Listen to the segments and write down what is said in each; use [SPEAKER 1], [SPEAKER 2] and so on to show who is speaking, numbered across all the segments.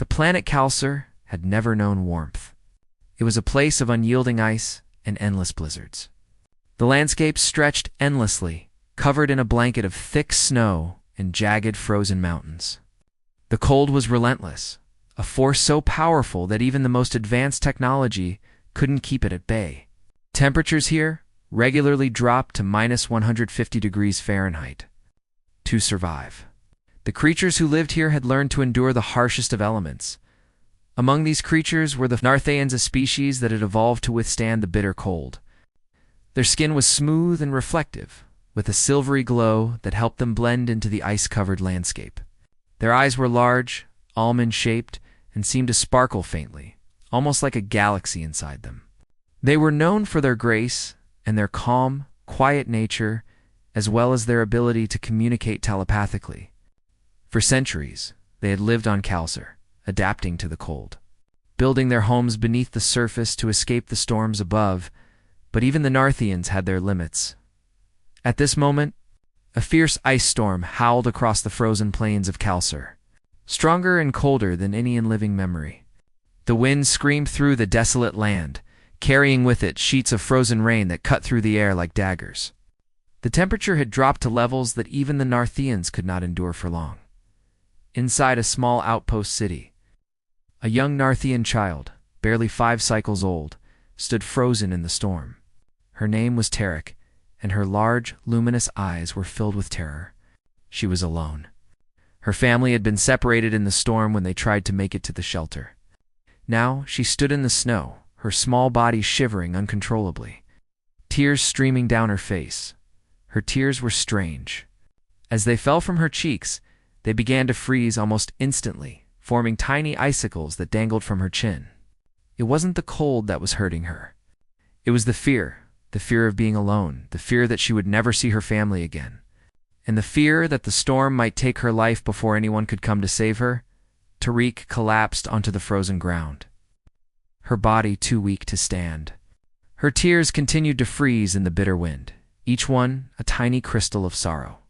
[SPEAKER 1] The planet Calcer had never known warmth. It was a place of unyielding ice and endless blizzards. The landscape stretched endlessly, covered in a blanket of thick snow and jagged frozen mountains. The cold was relentless, a force so powerful that even the most advanced technology couldn't keep it at bay. Temperatures here regularly dropped to minus 150 degrees Fahrenheit. To survive, the creatures who lived here had learned to endure the harshest of elements. Among these creatures were the Nartheans, a species that had evolved to withstand the bitter cold. Their skin was smooth and reflective, with a silvery glow that helped them blend into the ice-covered landscape. Their eyes were large, almond-shaped, and seemed to sparkle faintly, almost like a galaxy inside them. They were known for their grace and their calm, quiet nature, as well as their ability to communicate telepathically. For centuries, they had lived on Calcer, adapting to the cold, building their homes beneath the surface to escape the storms above, but even the Nartheans had their limits. At this moment, a fierce ice storm howled across the frozen plains of Calcer, stronger and colder than any in living memory. The wind screamed through the desolate land, carrying with it sheets of frozen rain that cut through the air like daggers. The temperature had dropped to levels that even the Nartheans could not endure for long. Inside a small outpost city, a young Narthean child, barely 5 cycles old, stood frozen in the storm. Her name was Tarek, and her large, luminous eyes were filled with terror. She was alone. Her family had been separated in the storm when they tried to make it to the shelter. Now she stood in the snow, her small body shivering uncontrollably, tears streaming down her face. Her tears were strange. As they fell from her cheeks, they began to freeze almost instantly, forming tiny icicles that dangled from her chin. It wasn't the cold that was hurting her. It was the fear of being alone, the fear that she would never see her family again, and the fear that the storm might take her life before anyone could come to save her. Tariq collapsed onto the frozen ground, her body too weak to stand. Her tears continued to freeze in the bitter wind, each one a tiny crystal of sorrow.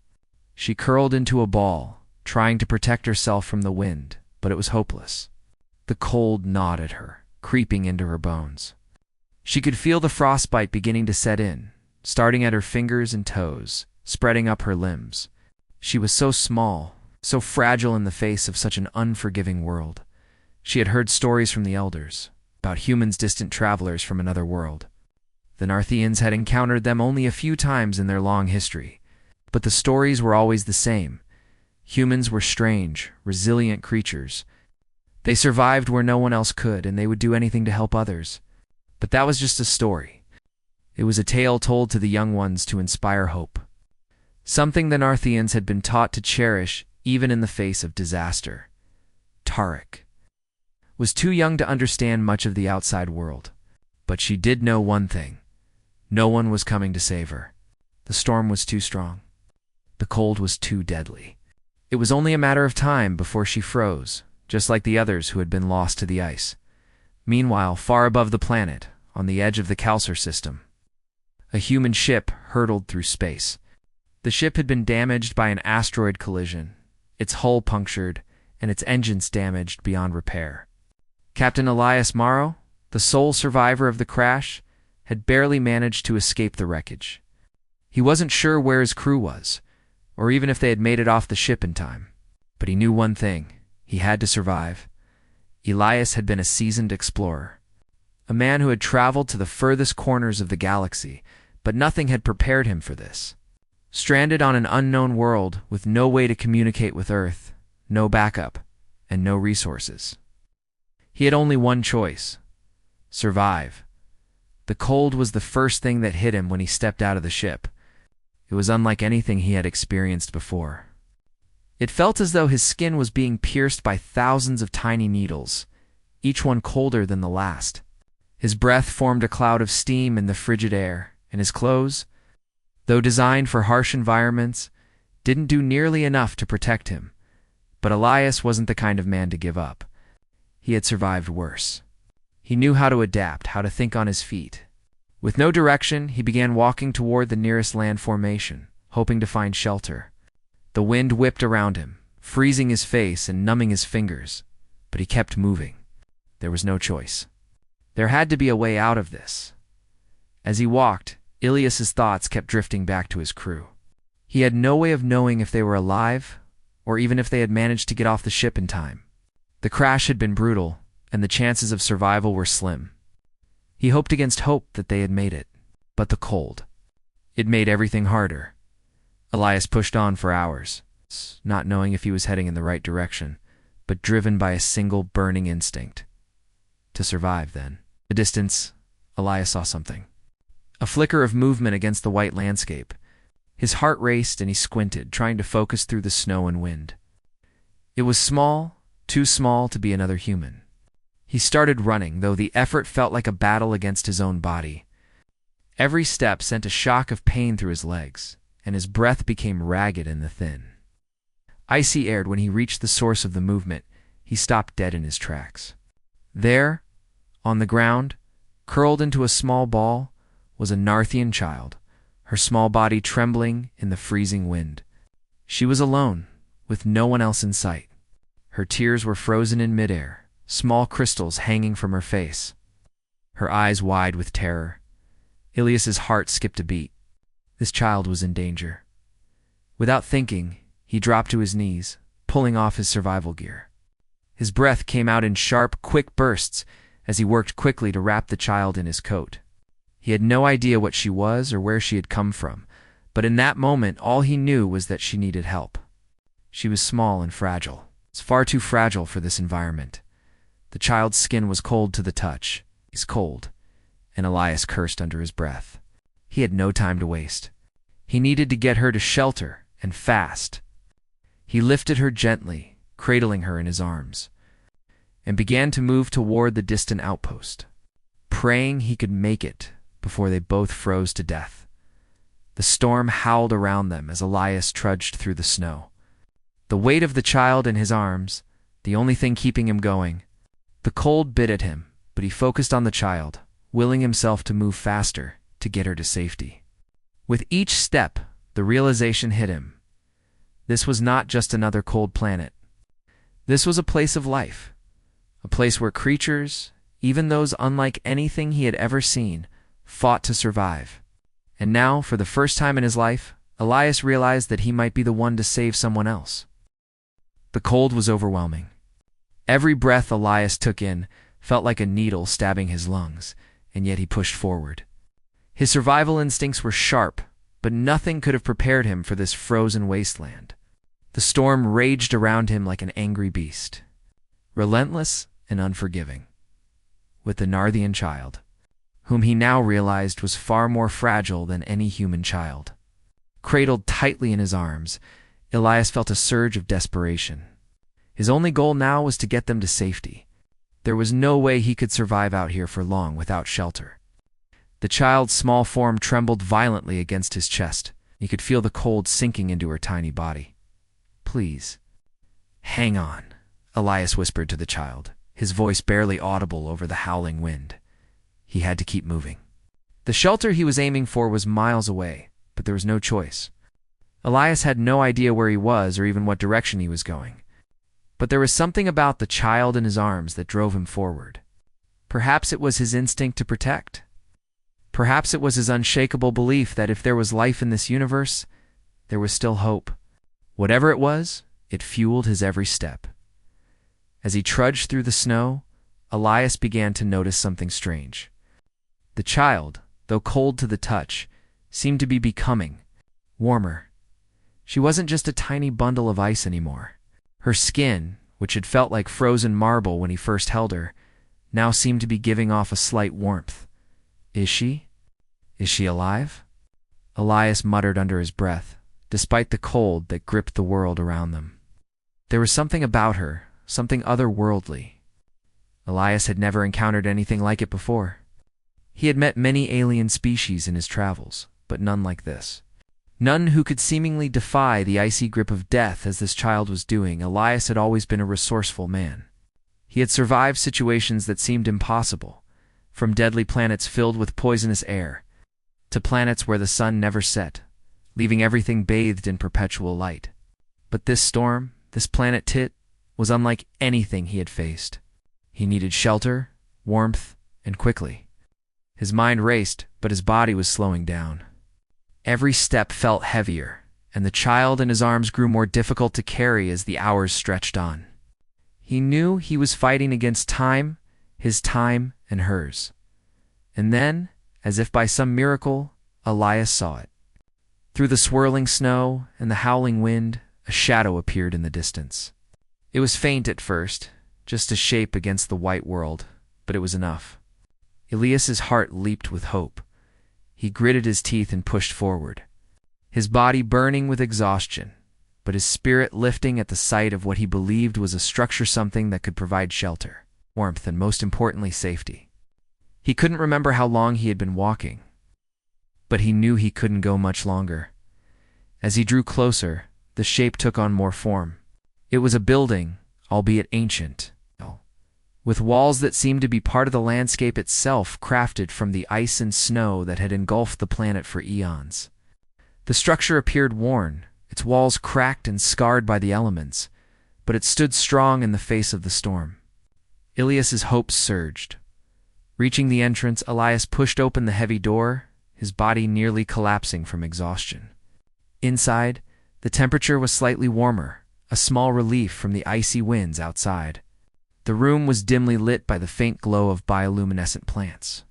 [SPEAKER 1] She curled into a ball, trying to protect herself from the wind, but it was hopeless. The cold gnawed at her, creeping into her bones. She could feel the frostbite beginning to set in, starting at her fingers and toes, spreading up her limbs. She was so small, so fragile in the face of such an unforgiving world. She had heard stories from the elders, about humans, distant travelers from another world. The Nartheans had encountered them only a few times in their long history, but the stories were always the same. Humans were strange, resilient creatures. They survived where no one else could, and they would do anything to help others. But that was just a story. It was a tale told to the young ones to inspire hope. Something the Nartheans had been taught to cherish even in the face of disaster. Tariq was too young to understand much of the outside world, but she did know one thing. No one was coming to save her. The storm was too strong. The cold was too deadly. It was only a matter of time before she froze, just like the others who had been lost to the ice. Meanwhile, far above the planet, on the edge of the Calcer system, a human ship hurtled through space. The ship had been damaged by an asteroid collision, its hull punctured, and its engines damaged beyond repair. Captain Elias Morrow, the sole survivor of the crash, had barely managed to escape the wreckage. He wasn't sure where his crew was, or even if they had made it off the ship in time. But he knew one thing: he had to survive. Elias had been a seasoned explorer, a man who had traveled to the furthest corners of the galaxy, but nothing had prepared him for this. Stranded on an unknown world with no way to communicate with Earth, no backup, and no resources. He had only one choice: survive. The cold was the first thing that hit him when he stepped out of the ship. It was unlike anything he had experienced before. It felt as though his skin was being pierced by thousands of tiny needles, each one colder than the last. His breath formed a cloud of steam in the frigid air, and his clothes, though designed for harsh environments, didn't do nearly enough to protect him. But Elias wasn't the kind of man to give up. He had survived worse. He knew how to adapt, how to think on his feet. With no direction, he began walking toward the nearest land formation, hoping to find shelter. The wind whipped around him, freezing his face and numbing his fingers. but he kept moving. There was no choice. There had to be a way out of this. As he walked, Ilias's thoughts kept drifting back to his crew. He had no way of knowing if they were alive, or even if they had managed to get off the ship in time. The crash had been brutal, and the chances of survival were slim. He hoped against hope that they had made it, but the cold. It made everything harder. Elias pushed on for hours, not knowing if he was heading in the right direction, but driven by a single burning instinct. To survive, then. In the distance, Elias saw something. A flicker of movement against the white landscape. His heart raced and he squinted, trying to focus through the snow and wind. It was small, too small to be another human. He started running, though the effort felt like a battle against his own body. Every step sent a shock of pain through his legs, and his breath became ragged and thin. Icy aired when he reached the source of the movement, he stopped dead in his tracks. There, on the ground, curled into a small ball, was a Narthian child, her small body trembling in the freezing wind. She was alone, with no one else in sight. Her tears were frozen in midair, small crystals hanging from her face. Her eyes wide with terror. Ilias's heart skipped a beat. This child was in danger. Without thinking, he dropped to his knees, pulling off his survival gear. His breath came out in sharp, quick bursts as he worked quickly to wrap the child in his coat. He had no idea what she was or where she had come from, but in that moment all he knew was that she needed help. She was small and fragile. It's far too fragile for this environment. The child's skin was cold to the touch. He's cold, and Elias cursed under his breath. He had no time to waste. He needed to get her to shelter, and fast. He lifted her gently, cradling her in his arms, and began to move toward the distant outpost, praying he could make it before they both froze to death. The storm howled around them as Elias trudged through the snow. The weight of the child in his arms, the only thing keeping him going. The cold bit at him, but he focused on the child, willing himself to move faster to get her to safety. With each step, the realization hit him. This was not just another cold planet. This was a place of life, a place where creatures, even those unlike anything he had ever seen, fought to survive. And now, for the first time in his life, Elias realized that he might be the one to save someone else. The cold was overwhelming. Every breath Elias took in felt like a needle stabbing his lungs, and yet he pushed forward. His survival instincts were sharp, but nothing could have prepared him for this frozen wasteland. The storm raged around him like an angry beast, relentless and unforgiving. With the Narthian child, whom he now realized was far more fragile than any human child. Cradled tightly in his arms, Elias felt a surge of desperation. His only goal now was to get them to safety. There was no way he could survive out here for long without shelter. The child's small form trembled violently against his chest. He could feel the cold sinking into her tiny body. "Please, hang on," Elias whispered to the child, his voice barely audible over the howling wind. He had to keep moving. The shelter he was aiming for was miles away, but there was no choice. Elias had no idea where he was or even what direction he was going. But there was something about the child in his arms that drove him forward. Perhaps it was his instinct to protect. Perhaps it was his unshakable belief that if there was life in this universe, there was still hope. Whatever it was, it fueled his every step. As he trudged through the snow, Elias began to notice something strange. The child, though cold to the touch, seemed to be becoming warmer. She wasn't just a tiny bundle of ice anymore. Her skin, which had felt like frozen marble when he first held her, now seemed to be giving off a slight warmth. Is she alive? Elias muttered under his breath, despite the cold that gripped the world around them. There was something about her, something otherworldly. Elias had never encountered anything like it before. He had met many alien species in his travels, but none like this. None who could seemingly defy the icy grip of death as this child was doing. Elias had always been a resourceful man. He had survived situations that seemed impossible, from deadly planets filled with poisonous air, to planets where the sun never set, leaving everything bathed in perpetual light. But this storm, this planet Tit, was unlike anything he had faced. He needed shelter, warmth, and quickly. His mind raced, but his body was slowing down. Every step felt heavier, and the child in his arms grew more difficult to carry as the hours stretched on. He knew he was fighting against time, his time and hers. And then, as if by some miracle, Elias saw it. Through the swirling snow and the howling wind, a shadow appeared in the distance. It was faint at first, just a shape against the white world, but it was enough. Elias's heart leaped with hope. He gritted his teeth and pushed forward, his body burning with exhaustion, but his spirit lifting at the sight of what he believed was a structure, something that could provide shelter, warmth, and most importantly, safety. He couldn't remember how long he had been walking, but he knew he couldn't go much longer. As he drew closer, the shape took on more form. It was a building, albeit ancient, with walls that seemed to be part of the landscape itself, crafted from the ice and snow that had engulfed the planet for eons. The structure appeared worn, its walls cracked and scarred by the elements, but it stood strong in the face of the storm. Elias's hopes surged. Reaching the entrance, Elias pushed open the heavy door, his body nearly collapsing from exhaustion. Inside, the temperature was slightly warmer, a small relief from the icy winds outside. The room was dimly lit by the faint glow of bioluminescent plants,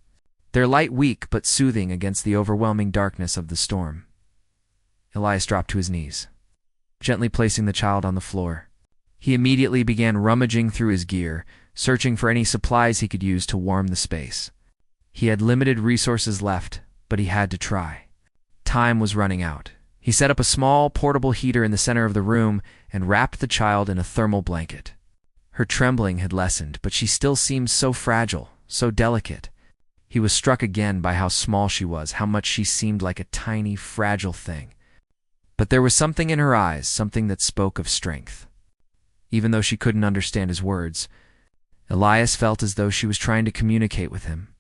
[SPEAKER 1] their light weak but soothing against the overwhelming darkness of the storm. Elias dropped to his knees, gently placing the child on the floor. He immediately began rummaging through his gear, searching for any supplies he could use to warm the space. He had limited resources left, but he had to try. Time was running out. He set up a small, portable heater in the center of the room and wrapped the child in a thermal blanket. Her trembling had lessened, but she still seemed so fragile, so delicate. He was struck again by how small she was, how much she seemed like a tiny, fragile thing. But there was something in her eyes, something that spoke of strength. Even though she couldn't understand his words, Elias felt as though she was trying to communicate with him,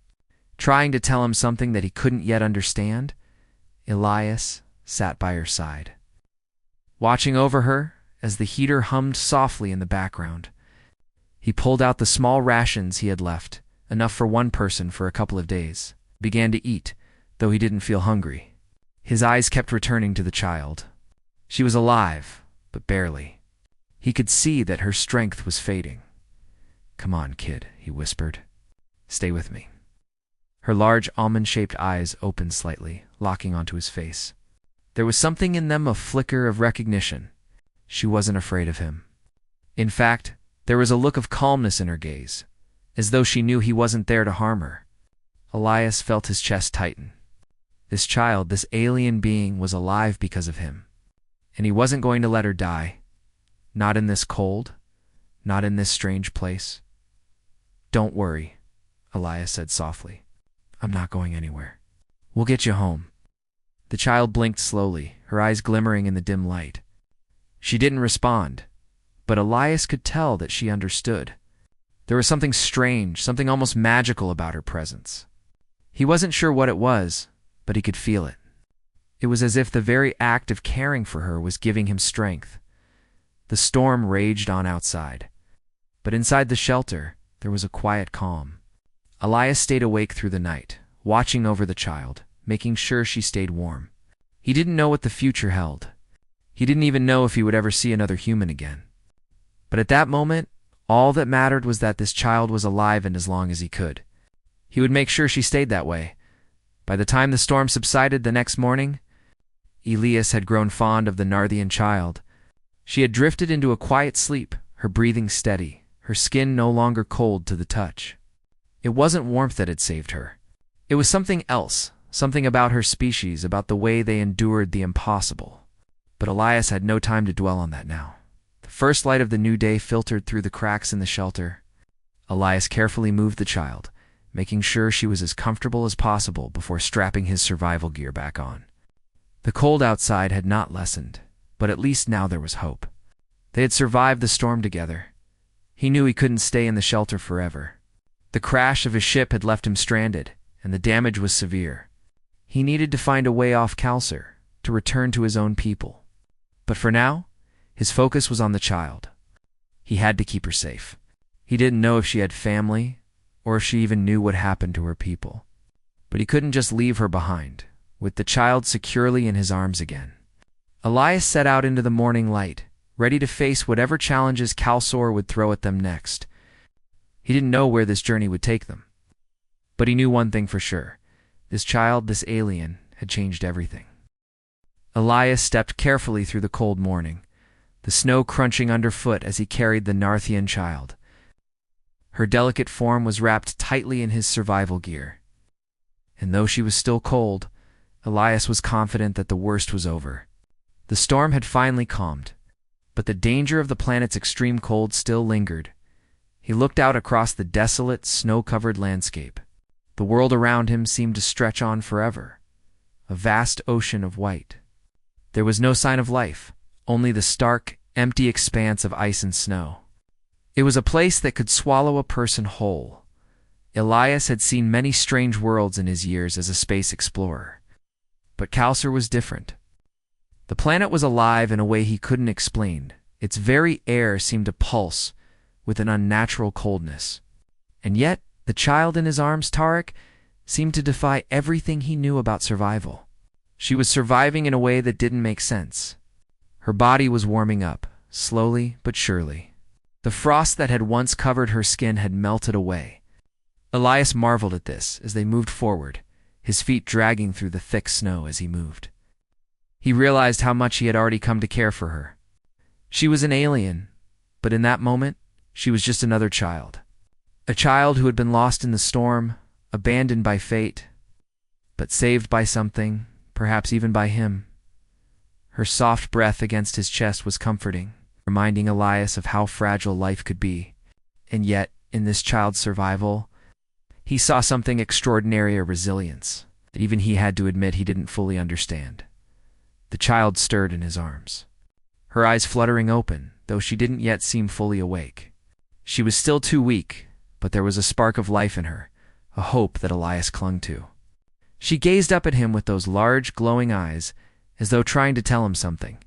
[SPEAKER 1] trying to tell him something that he couldn't yet understand. Elias sat by her side, watching over her as the heater hummed softly in the background. He pulled out the small rations he had left, enough for one person for a couple of days, began to eat, though he didn't feel hungry. His eyes kept returning to the child. She was alive, but barely. He could see that her strength was fading. "Come on, kid," he whispered. "Stay with me." Her large almond-shaped eyes opened slightly, locking onto his face. There was something in them, a flicker of recognition. She wasn't afraid of him. In fact, there was a look of calmness in her gaze, as though she knew he wasn't there to harm her. Elias felt his chest tighten. This child, this alien being, was alive because of him. And he wasn't going to let her die. Not in this cold, not in this strange place. "Don't worry," Elias said softly. "I'm not going anywhere. We'll get you home." The child blinked slowly, her eyes glimmering in the dim light. She didn't respond, but Elias could tell that she understood. There was something strange, something almost magical about her presence. He wasn't sure what it was, but he could feel it. It was as if the very act of caring for her was giving him strength. The storm raged on outside, but inside the shelter, there was a quiet calm. Elias stayed awake through the night, watching over the child, making sure she stayed warm. He didn't know what the future held. He didn't even know if he would ever see another human again. But at that moment, all that mattered was that this child was alive, and as long as he could, he would make sure she stayed that way. By the time the storm subsided the next morning, Elias had grown fond of the Narthian child. She had drifted into a quiet sleep, her breathing steady, her skin no longer cold to the touch. It wasn't warmth that had saved her. It was something else, something about her species, about the way they endured the impossible. But Elias had no time to dwell on that now. The first light of the new day filtered through the cracks in the shelter. Elias carefully moved the child, making sure she was as comfortable as possible before strapping his survival gear back on. The cold outside had not lessened, but at least now there was hope. They had survived the storm together. He knew he couldn't stay in the shelter forever. The crash of his ship had left him stranded, and the damage was severe. He needed to find a way off Kalsar, to return to his own people. But for now, his focus was on the child. He had to keep her safe. He didn't know if she had family, or if she even knew what happened to her people. But he couldn't just leave her behind, with the child securely in his arms again. Elias set out into the morning light, ready to face whatever challenges Kalsor would throw at them next. He didn't know where this journey would take them. But he knew one thing for sure. This child, this alien, had changed everything. Elias stepped carefully through the cold morning, the snow crunching underfoot as he carried the Narthian child. Her delicate form was wrapped tightly in his survival gear. And though she was still cold, Elias was confident that the worst was over. The storm had finally calmed, but the danger of the planet's extreme cold still lingered. He looked out across the desolate, snow-covered landscape. The world around him seemed to stretch on forever, a vast ocean of white. There was no sign of life, only the stark, empty expanse of ice and snow. It was a place that could swallow a person whole. Elias had seen many strange worlds in his years as a space explorer. But Kalsor was different. The planet was alive in a way he couldn't explain. Its very air seemed to pulse with an unnatural coldness. And yet, the child in his arms, Tarek, seemed to defy everything he knew about survival. She was surviving in a way that didn't make sense. Her body was warming up, slowly but surely. The frost that had once covered her skin had melted away. Elias marveled at this as they moved forward, his feet dragging through the thick snow as he moved. He realized how much he had already come to care for her. She was an alien, but in that moment, she was just another child. A child who had been lost in the storm, abandoned by fate, but saved by something, perhaps even by him. Her soft breath against his chest was comforting, reminding Elias of how fragile life could be. And yet, in this child's survival, he saw something extraordinary, a resilience that even he had to admit he didn't fully understand. The child stirred in his arms, her eyes fluttering open, though she didn't yet seem fully awake. She was still too weak, but there was a spark of life in her, a hope that Elias clung to. She gazed up at him with those large, glowing eyes, as though trying to tell him something.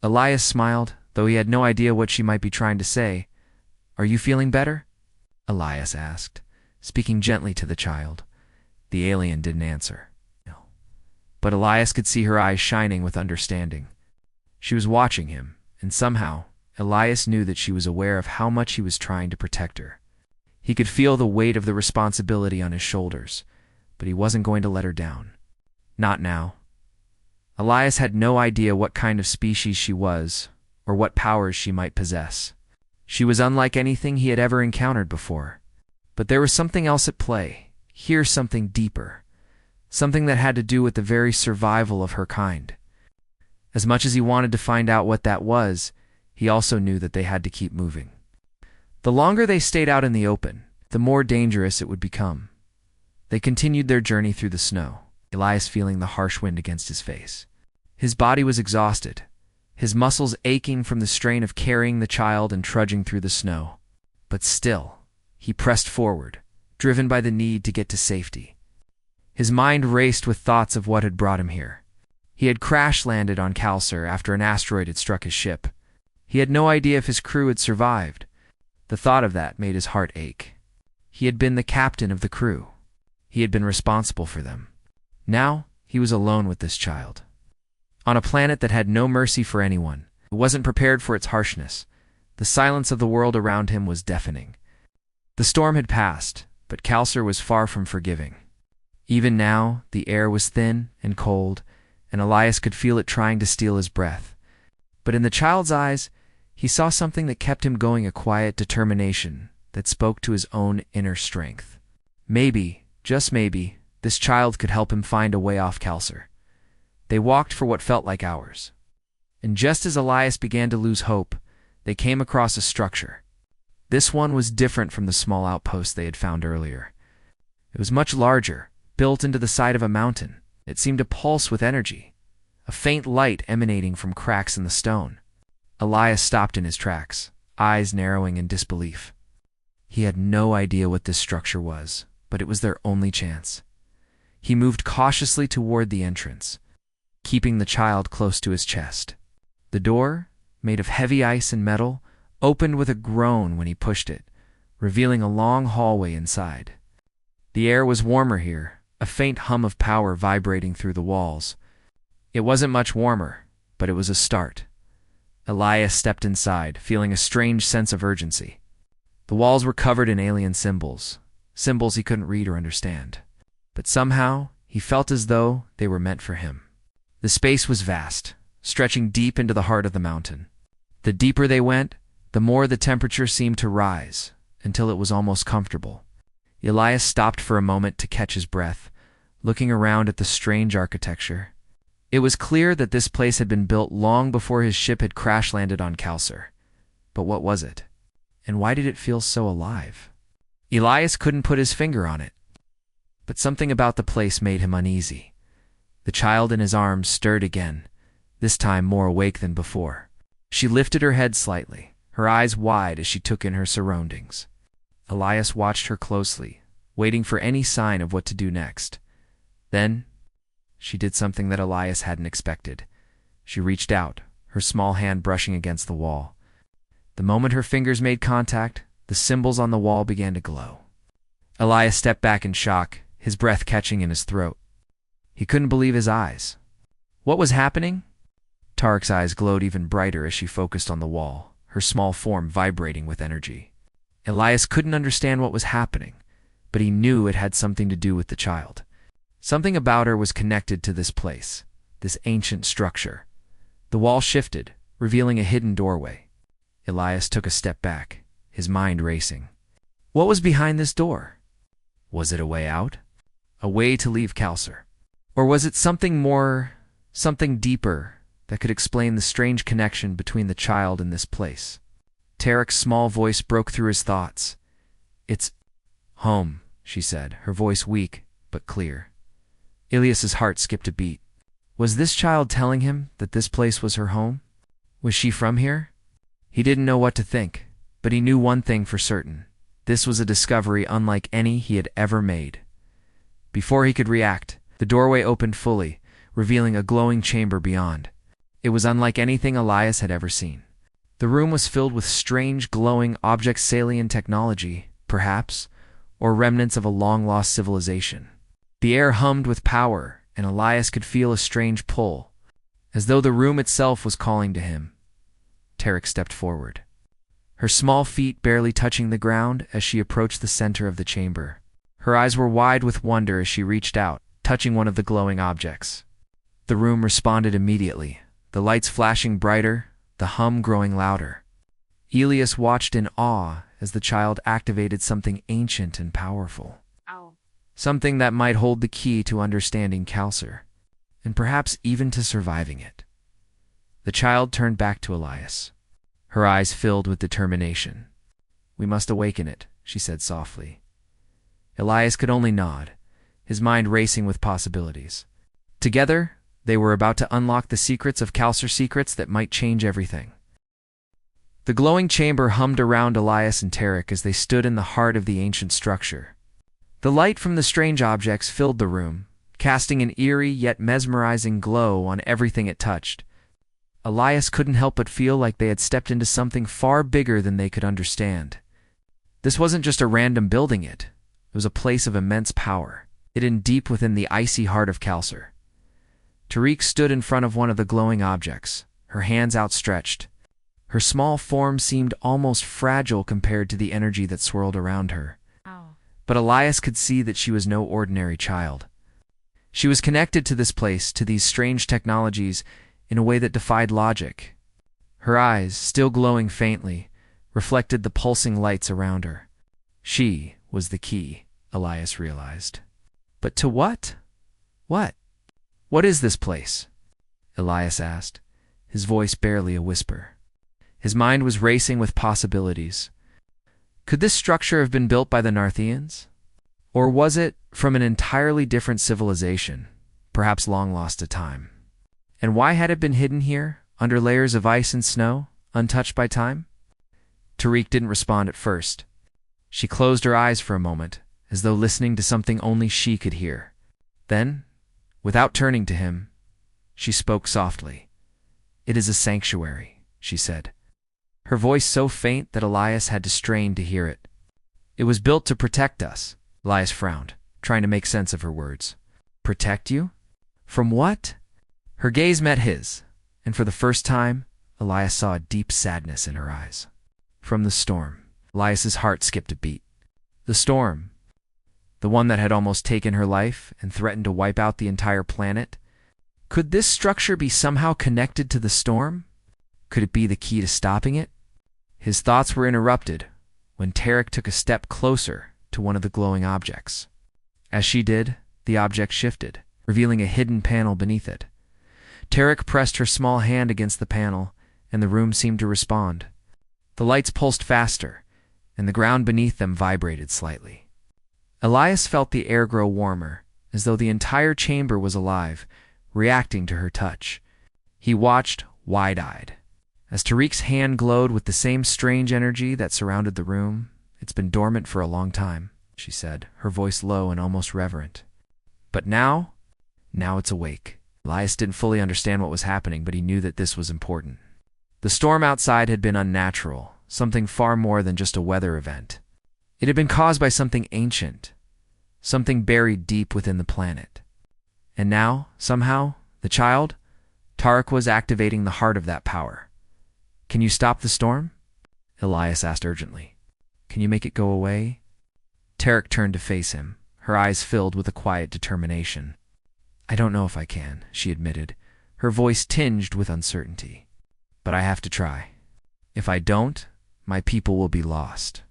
[SPEAKER 1] Elias smiled, though he had no idea what she might be trying to say. "Are you feeling better?" Elias asked, speaking gently to the child. The alien didn't answer. But Elias could see her eyes shining with understanding. She was watching him, and somehow, Elias knew that she was aware of how much he was trying to protect her. He could feel the weight of the responsibility on his shoulders, but he wasn't going to let her down. Not now. Elias had no idea what kind of species she was, or what powers she might possess. She was unlike anything he had ever encountered before. But there was something else at play, here something deeper, something that had to do with the very survival of her kind. As much as he wanted to find out what that was, he also knew that they had to keep moving. The longer they stayed out in the open, the more dangerous it would become. They continued their journey through the snow, Elias feeling the harsh wind against his face. His body was exhausted, his muscles aching from the strain of carrying the child and trudging through the snow. But still, he pressed forward, driven by the need to get to safety. His mind raced with thoughts of what had brought him here. He had crash-landed on Kalsor after an asteroid had struck his ship. He had no idea if his crew had survived. The thought of that made his heart ache. He had been the captain of the crew. He had been responsible for them. Now, he was alone with this child. On a planet that had no mercy for anyone, it wasn't prepared for its harshness. The silence of the world around him was deafening. The storm had passed, but Kalsor was far from forgiving. Even now, the air was thin and cold, and Elias could feel it trying to steal his breath. But in the child's eyes, he saw something that kept him going, a quiet determination that spoke to his own inner strength. Maybe, just maybe, this child could help him find a way off Kalsor. They walked for what felt like hours. And just as Elias began to lose hope, they came across a structure. This one was different from the small outpost they had found earlier. It was much larger, built into the side of a mountain. It seemed to pulse with energy, a faint light emanating from cracks in the stone. Elias stopped in his tracks, eyes narrowing in disbelief. He had no idea what this structure was, but it was their only chance. He moved cautiously toward the entrance, keeping the child close to his chest. The door, made of heavy ice and metal, opened with a groan when he pushed it, revealing a long hallway inside. The air was warmer here, a faint hum of power vibrating through the walls. It wasn't much warmer, but it was a start. Elias stepped inside, feeling a strange sense of urgency. The walls were covered in alien symbols he couldn't read or understand. But somehow, he felt as though they were meant for him. The space was vast, stretching deep into the heart of the mountain. The deeper they went, the more the temperature seemed to rise, until it was almost comfortable. Elias stopped for a moment to catch his breath, looking around at the strange architecture. It was clear that this place had been built long before his ship had crash-landed on Kalsar. But what was it? And why did it feel so alive? Elias couldn't put his finger on it. But something about the place made him uneasy. The child in his arms stirred again, this time more awake than before. She lifted her head slightly, her eyes wide as she took in her surroundings. Elias watched her closely, waiting for any sign of what to do next. Then, she did something that Elias hadn't expected. She reached out, her small hand brushing against the wall. The moment her fingers made contact, the symbols on the wall began to glow. Elias stepped back in shock, his breath catching in his throat. He couldn't believe his eyes. What was happening? Tarek's eyes glowed even brighter as she focused on the wall, her small form vibrating with energy. Elias couldn't understand what was happening, but he knew it had something to do with the child. Something about her was connected to this place, this ancient structure. The wall shifted, revealing a hidden doorway. Elias took a step back, his mind racing. What was behind this door? Was it a way out? A way to leave Kalsar? Or was it something more, something deeper, that could explain the strange connection between the child and this place? Tarek's small voice broke through his thoughts. It's home, she said, her voice weak but clear. Elias's heart skipped a beat. Was this child telling him that this place was her home? Was she from here? He didn't know what to think, but he knew one thing for certain. This was a discovery unlike any he had ever made. Before he could react, the doorway opened fully, revealing a glowing chamber beyond. It was unlike anything Elias had ever seen. The room was filled with strange, glowing objects, alien technology, perhaps, or remnants of a long-lost civilization. The air hummed with power, and Elias could feel a strange pull, as though the room itself was calling to him. Tarek stepped forward, her small feet barely touching the ground as she approached the center of the chamber. Her eyes were wide with wonder as she reached out, touching one of the glowing objects. The room responded immediately, the lights flashing brighter, the hum growing louder. Elias watched in awe as the child activated something ancient and powerful. Something that might hold the key to understanding Kalsar, and perhaps even to surviving it. The child turned back to Elias, her eyes filled with determination. We must awaken it, she said softly. Elias could only nod, his mind racing with possibilities. Together, they were about to unlock the secrets of Kalsar, secrets that might change everything. The glowing chamber hummed around Elias and Tarek as they stood in the heart of the ancient structure. The light from the strange objects filled the room, casting an eerie yet mesmerizing glow on everything it touched. Elias couldn't help but feel like they had stepped into something far bigger than they could understand. This wasn't just a random building, it was a place of immense power, hidden deep within the icy heart of Kalsar. Tariq stood in front of one of the glowing objects, her hands outstretched. Her small form seemed almost fragile compared to the energy that swirled around her. But Elias could see that she was no ordinary child. She was connected to this place, to these strange technologies, in a way that defied logic. Her eyes, still glowing faintly, reflected the pulsing lights around her. She was the key, Elias realized. But to what? What? What is this place? Elias asked, his voice barely a whisper. His mind was racing with possibilities. Could this structure have been built by the Narthians? Or was it from an entirely different civilization, perhaps long lost to time? And why had it been hidden here, under layers of ice and snow, untouched by time? Tariq didn't respond at first. She closed her eyes for a moment, as though listening to something only she could hear. Then, without turning to him, she spoke softly. "It is a sanctuary," she said. her voice so faint that Elias had to strain to hear it. It was built to protect us. Elias frowned, trying to make sense of her words. Protect you? From what? Her gaze met his, and for the first time, Elias saw a deep sadness in her eyes. From the storm. Elias's heart skipped a beat. The storm. The one that had almost taken her life and threatened to wipe out the entire planet. Could this structure be somehow connected to the storm? Could it be the key to stopping it? His thoughts were interrupted when Tarek took a step closer to one of the glowing objects. As she did, the object shifted, revealing a hidden panel beneath it. Tarek pressed her small hand against the panel, and the room seemed to respond. The lights pulsed faster, and the ground beneath them vibrated slightly. Elias felt the air grow warmer, as though the entire chamber was alive, reacting to her touch. He watched, wide-eyed, as Tariq's hand glowed with the same strange energy that surrounded the room. It's been dormant for a long time, she said, her voice low and almost reverent. But now it's awake. Elias didn't fully understand what was happening, but he knew that this was important. The storm outside had been unnatural, something far more than just a weather event. It had been caused by something ancient, something buried deep within the planet. And now, somehow, the child, Tarek, was activating the heart of that power. Can you stop the storm? Elias asked urgently. Can you make it go away? Tarek turned to face him, her eyes filled with a quiet determination. I don't know if I can, she admitted, her voice tinged with uncertainty. But I have to try. If I don't, my people will be lost.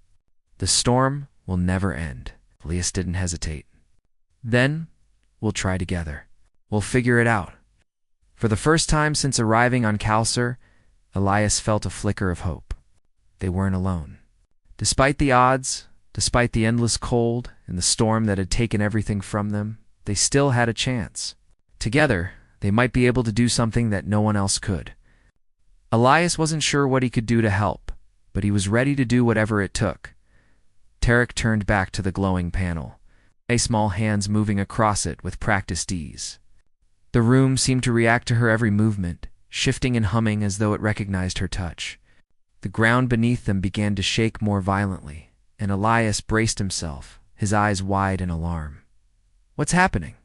[SPEAKER 1] The storm will never end. Elias didn't hesitate. Then, we'll try together. We'll figure it out. For the first time since arriving on Kalsar, Elias felt a flicker of hope. They weren't alone. Despite the odds, despite the endless cold and the storm that had taken everything from them, they still had a chance. Together, they might be able to do something that no one else could. Elias wasn't sure what he could do to help, but he was ready to do whatever it took. Tarek turned back to the glowing panel, small hands moving across it with practiced ease. The room seemed to react to her every movement, shifting and humming as though it recognized her touch. The ground beneath them began to shake more violently, and Elias braced himself, his eyes wide in alarm. What's happening?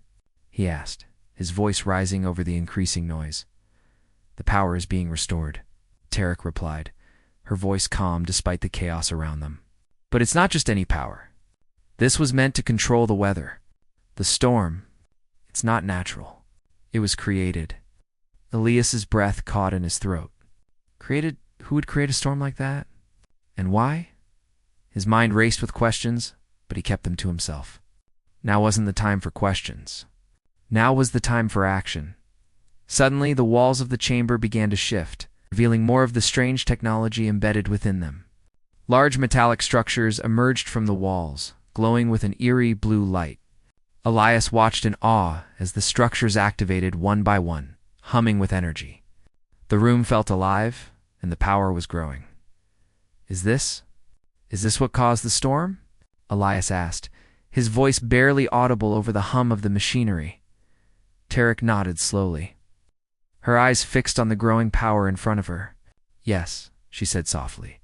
[SPEAKER 1] He asked, his voice rising over the increasing noise. The power is being restored, Tarek replied, her voice calm despite the chaos around them. But it's not just any power. This was meant to control the weather. The storm, it's not natural. It was created. Elias's breath caught in his throat. Created? Who would create a storm like that? And why? His mind raced with questions, but he kept them to himself. Now wasn't the time for questions. Now was the time for action. Suddenly, the walls of the chamber began to shift, revealing more of the strange technology embedded within them. Large metallic structures emerged from the walls, glowing with an eerie blue light. Elias watched in awe as the structures activated one by one, humming with energy. The room felt alive, and the power was growing. Is this what caused the storm? Elias asked, his voice barely audible over the hum of the machinery. Tarek nodded slowly, her eyes fixed on the growing power in front of her. Yes, she said softly.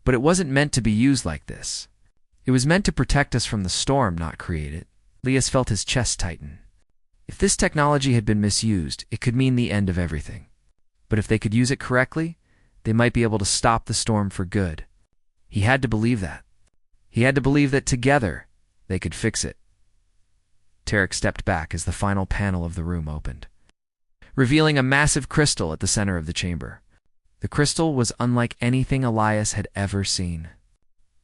[SPEAKER 1] But it wasn't meant to be used like this. It was meant to protect us from the storm, not create it. Elias felt his chest tighten. If this technology had been misused, it could mean the end of everything. But if they could use it correctly, they might be able to stop the storm for good. He had to believe that. He had to believe that together, they could fix it. Tarek stepped back as the final panel of the room opened, revealing a massive crystal at the center of the chamber. The crystal was unlike anything Elias had ever seen.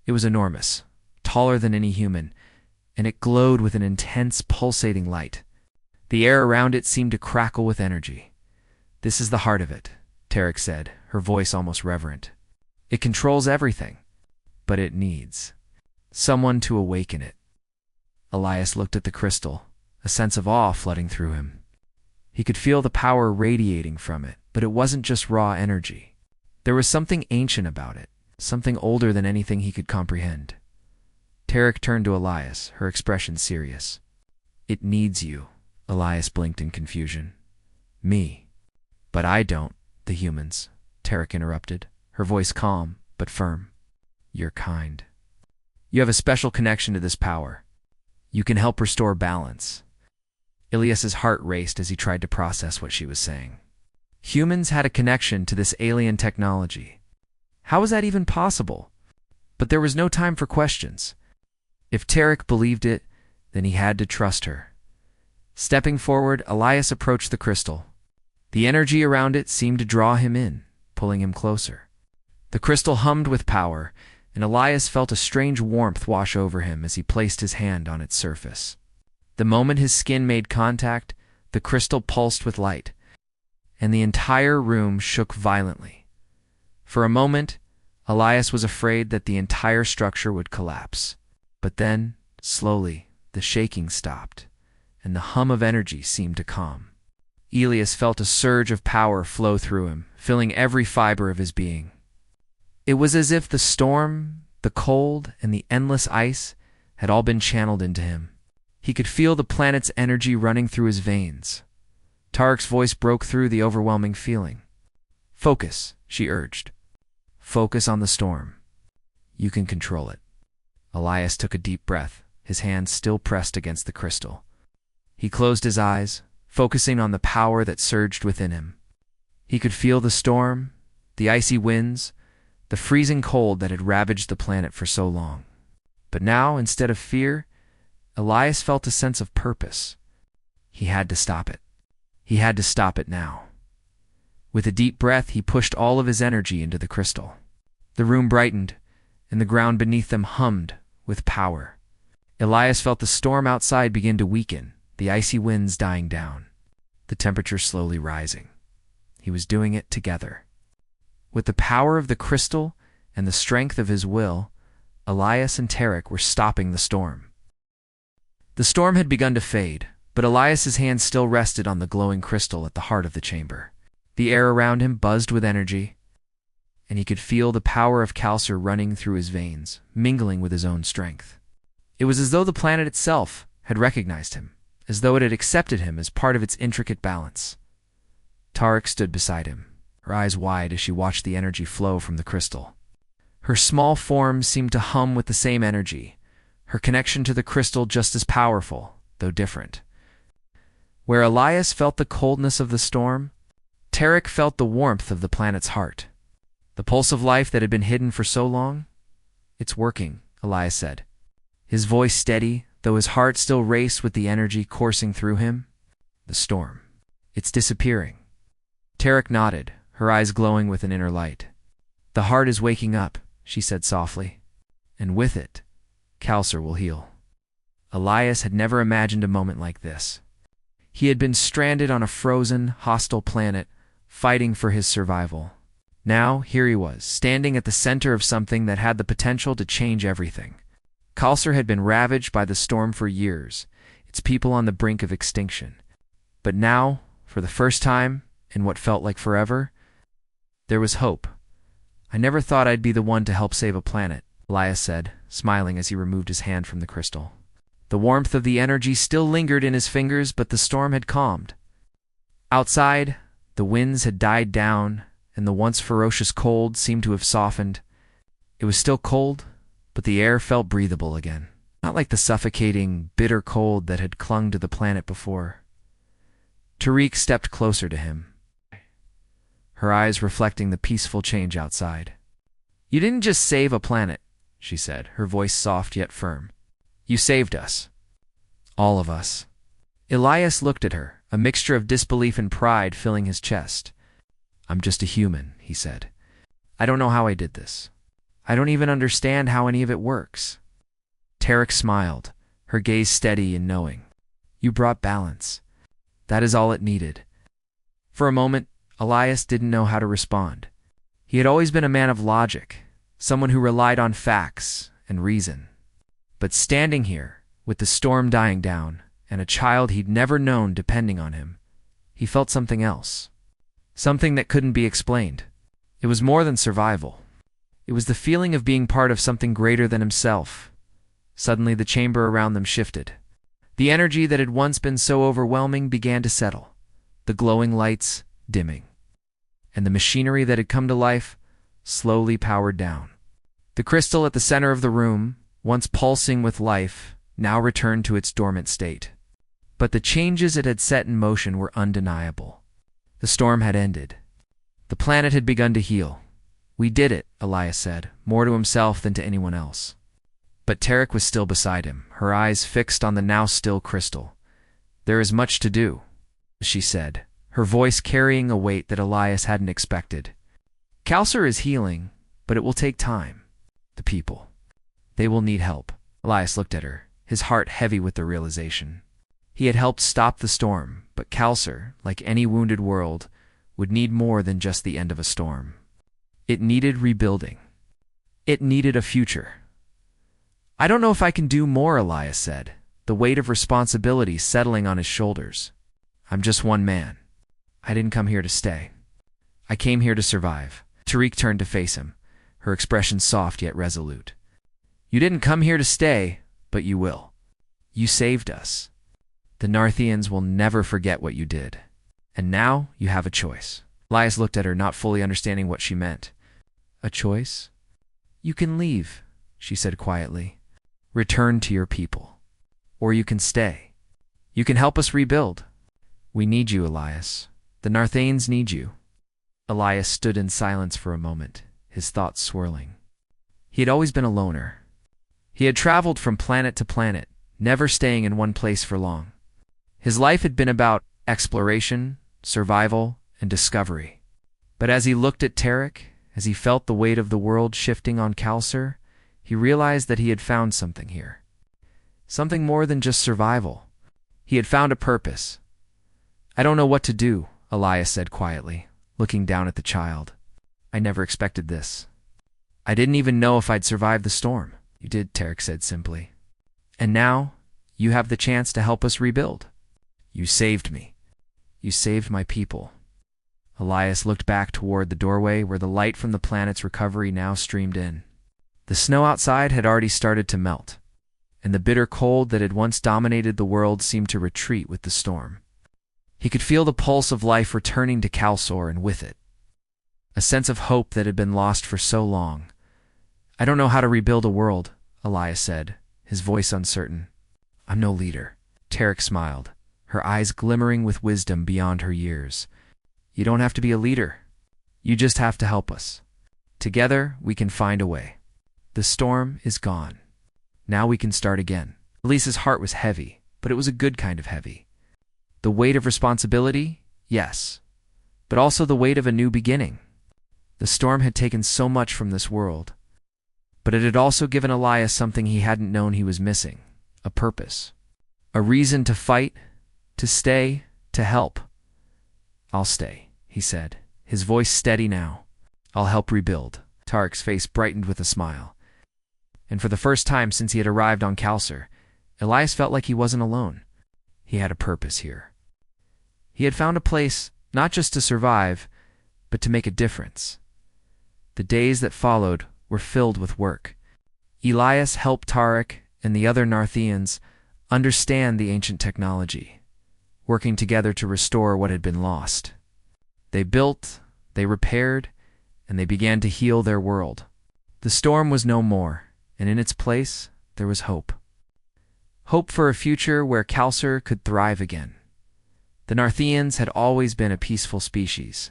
[SPEAKER 1] It was enormous, taller than any human, and it glowed with an intense, pulsating light. The air around it seemed to crackle with energy. This is the heart of it, Tarek said, her voice almost reverent. It controls everything, but it needs someone to awaken it. Elias looked at the crystal, a sense of awe flooding through him. He could feel the power radiating from it, but it wasn't just raw energy. There was something ancient about it, something older than anything he could comprehend. Tarek turned to Elias, her expression serious. It needs you, Elias blinked in confusion. Me. But I don't, the humans, Tarek interrupted, her voice calm but firm. "You're kind. You have a special connection to this power. You can help restore balance." Ilias's heart raced as he tried to process what she was saying. Humans had a connection to this alien technology. How was that even possible? But there was no time for questions. If Tarek believed it, then he had to trust her. Stepping forward, Elias approached the crystal. The energy around it seemed to draw him in, pulling him closer. The crystal hummed with power, and Elias felt a strange warmth wash over him as he placed his hand on its surface. The moment his skin made contact, the crystal pulsed with light, and the entire room shook violently. For a moment, Elias was afraid that the entire structure would collapse. But then, slowly, the shaking stopped, and the hum of energy seemed to calm. Elias felt a surge of power flow through him, filling every fiber of his being. It was as if the storm, the cold, and the endless ice had all been channeled into him. He could feel the planet's energy running through his veins. Tarek's voice broke through the overwhelming feeling. "Focus," she urged. "Focus on the storm. You can control it." Elias took a deep breath, his hand still pressed against the crystal. He closed his eyes, focusing on the power that surged within him. He could feel the storm, the icy winds, the freezing cold that had ravaged the planet for so long. But now, instead of fear, Elias felt a sense of purpose. He had to stop it. He had to stop it now. With a deep breath, he pushed all of his energy into the crystal. The room brightened, and the ground beneath them hummed with power. Elias felt the storm outside begin to weaken, the icy winds dying down, the temperature slowly rising. He was doing it together. With the power of the crystal and the strength of his will, Elias and Tarek were stopping the storm. The storm had begun to fade, but Elias's hand still rested on the glowing crystal at the heart of the chamber. The air around him buzzed with energy, and he could feel the power of Kalsar running through his veins, mingling with his own strength. It was as though the planet itself had recognized him, as though it had accepted him as part of its intricate balance. Tarek stood beside him, her eyes wide as she watched the energy flow from the crystal. Her small form seemed to hum with the same energy, her connection to the crystal just as powerful, though different. Where Elias felt the coldness of the storm, Tarek felt the warmth of the planet's heart. The pulse of life that had been hidden for so long? "It's working," Elias said, his voice steady, though his heart still raced with the energy coursing through him. "The storm. It's disappearing." Tarek nodded, her eyes glowing with an inner light. "The heart is waking up," she said softly, "and with it, Kalsar will heal." Elias had never imagined a moment like this. He had been stranded on a frozen, hostile planet, fighting for his survival. Now, here he was, standing at the center of something that had the potential to change everything. Kalsar had been ravaged by the storm for years, its people on the brink of extinction. But now, for the first time, in what felt like forever, there was hope. "I never thought I'd be the one to help save a planet," Elias said, smiling as he removed his hand from the crystal. The warmth of the energy still lingered in his fingers, but the storm had calmed. Outside, the winds had died down, and the once ferocious cold seemed to have softened. It was still cold, but the air felt breathable again, not like the suffocating, bitter cold that had clung to the planet before. Tariq stepped closer to him, her eyes reflecting the peaceful change outside. "You didn't just save a planet," she said, her voice soft yet firm. "You saved us. All of us." Elias looked at her, a mixture of disbelief and pride filling his chest. "I'm just a human," he said. "I don't know how I did this. I don't even understand how any of it works." Tarek smiled, her gaze steady and knowing. "You brought balance. That is all it needed." For a moment, Elias didn't know how to respond. He had always been a man of logic, someone who relied on facts and reason. But standing here, with the storm dying down, and a child he'd never known depending on him, he felt something else. Something that couldn't be explained. It was more than survival. It was the feeling of being part of something greater than himself. Suddenly the chamber around them shifted. The energy that had once been so overwhelming began to settle, the glowing lights dimming. And the machinery that had come to life slowly powered down. The crystal at the center of the room, once pulsing with life, now returned to its dormant state. But the changes it had set in motion were undeniable. The storm had ended. The planet had begun to heal. "We did it," Elias said, more to himself than to anyone else. But Tarek was still beside him, her eyes fixed on the now still crystal. "There is much to do," she said, her voice carrying a weight that Elias hadn't expected. "Kalsar is healing, but it will take time. The people, they will need help." Elias looked at her, his heart heavy with the realization. He had helped stop the storm, but Kalsar, like any wounded world, would need more than just the end of a storm. It needed rebuilding. It needed a future. "I don't know if I can do more," Elias said, the weight of responsibility settling on his shoulders. "I'm just one man. I didn't come here to stay. I came here to survive." Tariq turned to face him, her expression soft yet resolute. "You didn't come here to stay, but you will. You saved us. The Narthians will never forget what you did. And now you have a choice." Elias looked at her, not fully understanding what she meant. "A choice? You can leave," she said quietly. "Return to your people. Or you can stay. You can help us rebuild. We need you, Elias. The Narthanes need you." Elias stood in silence for a moment, his thoughts swirling. He had always been a loner. He had traveled from planet to planet, never staying in one place for long. His life had been about exploration, survival, and discovery. But as he looked at Tarek, as he felt the weight of the world shifting on Kalsar, he realized that he had found something here. Something more than just survival. He had found a purpose. "I don't know what to do," Elias said quietly, looking down at the child. "I never expected this. I didn't even know if I'd survive the storm." "You did," Tarek said simply. "And now, you have the chance to help us rebuild. You saved me. You saved my people." Elias looked back toward the doorway where the light from the planet's recovery now streamed in. The snow outside had already started to melt, and the bitter cold that had once dominated the world seemed to retreat with the storm. He could feel the pulse of life returning to Kalsar, and with it, a sense of hope that had been lost for so long. "I don't know how to rebuild a world," Elias said, his voice uncertain. "I'm no leader." Tarek smiled, her eyes glimmering with wisdom beyond her years. "You don't have to be a leader. You just have to help us. Together, we can find a way. The storm is gone. Now we can start again." Elisa's heart was heavy, but it was a good kind of heavy. The weight of responsibility, yes, but also the weight of a new beginning. The storm had taken so much from this world, but it had also given Elias something he hadn't known he was missing: a purpose, a reason to fight, to stay, to help. "I'll stay," he said, his voice steady now. "I'll help rebuild." Tarek's face brightened with a smile. And for the first time since he had arrived on Kalsar, Elias felt like he wasn't alone. He had a purpose here. He had found a place not just to survive, but to make a difference. The days that followed were filled with work. Elias helped Tarek and the other Narthians understand the ancient technology, working together to restore what had been lost. They built, they repaired, and they began to heal their world. The storm was no more, and in its place, there was hope. Hope for a future where Kalsar could thrive again. The Narthians had always been a peaceful species,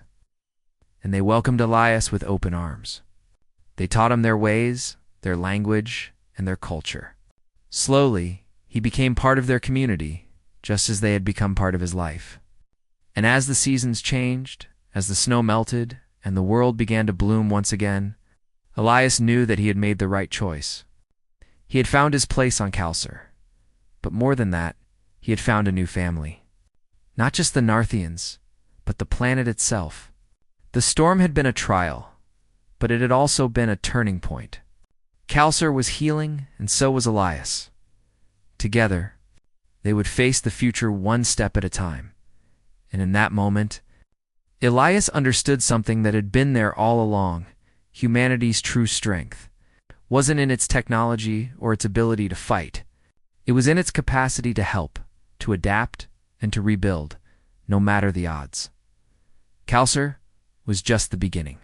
[SPEAKER 1] and they welcomed Elias with open arms. They taught him their ways, their language, and their culture. Slowly, he became part of their community, just as they had become part of his life. And as the seasons changed, as the snow melted, and the world began to bloom once again, Elias knew that he had made the right choice. He had found his place on Kalsar. But more than that, he had found a new family. Not just the Narthians, but the planet itself. The storm had been a trial, but it had also been a turning point. Kalsar was healing, and so was Elias. Together, they would face the future one step at a time. And in that moment, Elias understood something that had been there all along. Humanity's true strength wasn't in its technology or its ability to fight. It was in its capacity to help, to adapt, and to rebuild, no matter the odds. Kalsar was just the beginning.